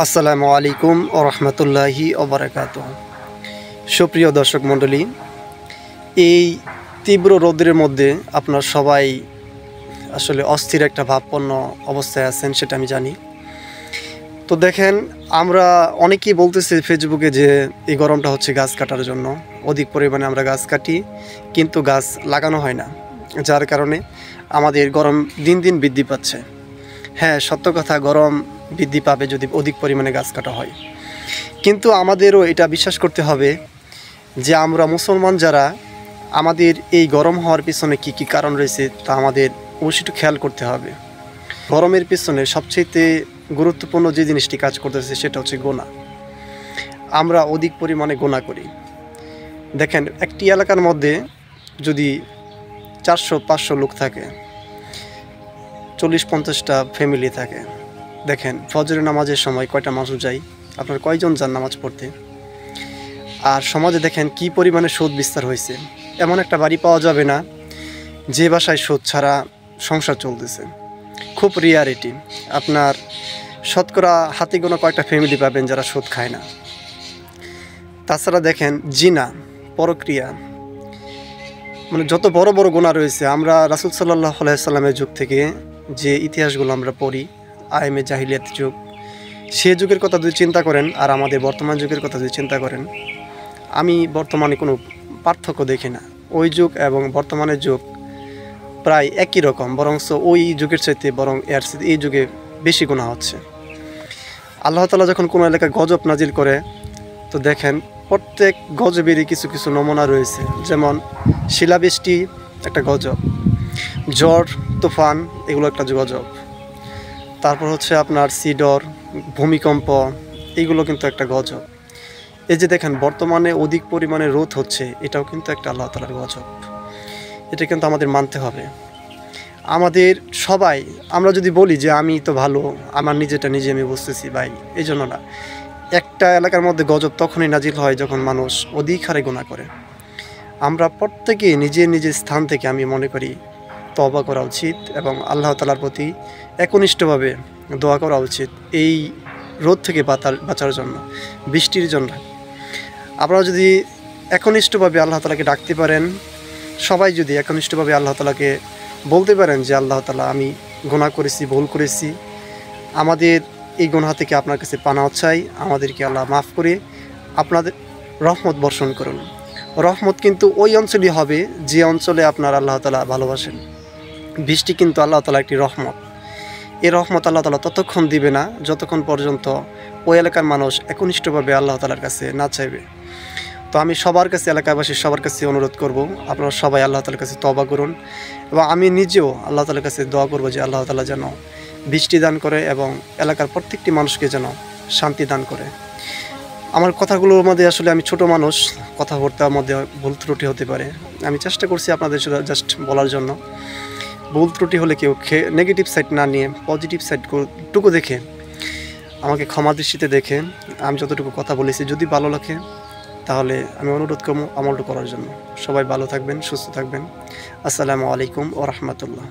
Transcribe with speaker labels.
Speaker 1: আসসালামু আলাইকুম ও রহমতুল্লাহি ওবারাকাতুহু। সুপ্রিয় দর্শক মণ্ডলী, এই তীব্র রৌদ্রের মধ্যে আপনার সবাই আসলে অস্থির একটা ভাবপন্ন অবস্থায় আছেন, সেটা আমি জানি। তো দেখেন, আমরা অনেকেই বলতেছি ফেসবুকে যে এই গরমটা হচ্ছে গাছ কাটার জন্য। অধিক পরিমাণে আমরা গাছ কাটি, কিন্তু গাছ লাগানো হয় না, যার কারণে আমাদের গরম দিন দিন বৃদ্ধি পাচ্ছে। হ্যাঁ, সত্য কথা, গরম বৃদ্ধি পাবে যদি অধিক পরিমাণে গাছ কাটা হয়। কিন্তু আমাদেরও এটা বিশ্বাস করতে হবে যে আমরা মুসলমান যারা, আমাদের এই গরম হওয়ার পিছনে কি কি কারণ রয়েছে তা আমাদের অবশ্যই একটু খেয়াল করতে হবে। গরমের পিছনে সবচেয়ে গুরুত্বপূর্ণ যে জিনিসটি কাজ করতেছে সেটা হচ্ছে গোনা। আমরা অধিক পরিমাণে গোনা করি। দেখেন, একটি এলাকার মধ্যে যদি 400-500 লোক থাকে, 40-50টা ফ্যামিলি থাকে, দেখেন ফজরের নামাজের সময় কয়টা মানুষ যায়? আপনার কয়জন যান নামাজ পড়তে? আর সমাজে দেখেন কি পরিমাণে সুদ বিস্তার হয়েছে। এমন একটা বাড়ি পাওয়া যাবে না যে বাসায় সুদ ছাড়া সংসার চলতেছে। খুব রিয়ারিটি। আপনার শতকরা হাতে গোনা কয়েকটা ফ্যামিলি পাবেন যারা সুদ খায় না। তাছাড়া দেখেন জিনা, পরক্রিয়া, মানে যত বড় বড় গুনাহ রয়েছে, আমরা রাসূল সাল্লাল্লাহু আলাইহি সাল্লামের যুগ থেকে যে ইতিহাসগুলো আমরা পড়ি, আইমে জাহিলিয়াত যুগ, সে যুগের কথা যদি চিন্তা করেন আর আমাদের বর্তমান যুগের কথা যদি চিন্তা করেন, আমি বর্তমানে কোনো পার্থক্য দেখি না। ওই যুগ এবং বর্তমানের যুগ প্রায় একই রকম, বরঞ্চ ওই যুগের চাইতে বরং এই যুগে বেশি গুনাহ হচ্ছে। আল্লাহ তাআলা যখন কোনো এলাকায় গজব নাজিল করে, তো দেখেন প্রত্যেক গজবেরই কিছু কিছু নমুনা রয়েছে। যেমন শিলাবৃষ্টি একটা গজব, ঝড় তুফান এগুলো একটা গজব, তারপর হচ্ছে আপনার সিডর, ভূমিকম্প, এইগুলো কিন্তু একটা গজব। এই যে দেখেন বর্তমানে অধিক পরিমাণে রোদ হচ্ছে, এটাও কিন্তু একটা আল্লাহ তাআলার গজব। এটা কিন্তু আমাদের মানতে হবে। আমাদের সবাই, আমরা যদি বলি যে আমি তো ভালো, আমার নিজেটা নিজে আমি বুঝতেছি, ভাই এই জন্য না। একটা এলাকার মধ্যে গজব তখনই নাজিল হয় যখন মানুষ অধিক হারে গুনাহ করে। আমরা প্রত্যেকে নিজের নিজের স্থান থেকে আমি মনে করি তওবা করা উচিত এবং আল্লাহ তাআলার প্রতি একনিষ্ঠভাবে দোয়া করা উচিত এই রোদ থেকে বাঁচার জন্য, বৃষ্টির জন্য। আপনারা যদি একনিষ্ঠভাবে আল্লাহ তাআলাকে ডাকতে পারেন, সবাই যদি একনিষ্ঠভাবে আল্লাহ তাআলাকে বলতে পারেন যে আল্লাহ তাআলা, আমি গুনাহ করেছি, ভুল করেছি, আমাদের এই গুনাহ থেকে আপনার কাছে পানাহ চাই, আমাদেরকে আল্লাহ মাফ করে আপনাদের রহমত বর্ষণ করুন। রহমত কিন্তু ওই অঞ্চলই হবে যে অঞ্চলে আপনার আল্লাহ তাআলা ভালোবাসেন। বৃষ্টি কিন্তু আল্লাহ তাআলা একটি রহমত। এই রহমত আল্লাহ তাআলা ততক্ষণ দিবে না যতক্ষণ পর্যন্ত ওই এলাকার মানুষ একনিষ্ঠভাবে আল্লাহ তাআলার কাছে না চাইবে। তো আমি সবার কাছে, এলাকাবাসী সবার কাছে অনুরোধ করব, আপনারা সবাই আল্লাহ তাআলার কাছে তওবা করুন এবং আমি নিজেও আল্লাহ তাআলার কাছে দোয়া করব যে আল্লাহ তাআলা যেন বৃষ্টি দান করে এবং এলাকার প্রত্যেকটি মানুষকে যেন শান্তি দান করে। আমার কথাগুলোর মধ্যে আসলে আমি ছোট মানুষ, কথা বলতে মধ্যে ভুল ত্রুটি হতে পারে। আমি চেষ্টা করছি আপনাদের জাস্ট বলার জন্য। ভুল ত্রুটি হলে কেউ নেগেটিভ সাইড না নিয়ে পজিটিভ সাইডটুকু দেখে আমাকে ক্ষমা দৃষ্টিতে দেখে আমি যতটুকু কথা বলেছি যদি ভালো লাগে, তাহলে আমি অনুরোধ করব আমলটা করার জন্য। সবাই ভালো থাকবেন, সুস্থ থাকবেন। আসসালামু আলাইকুম ওয়া রাহমাতুল্লাহ।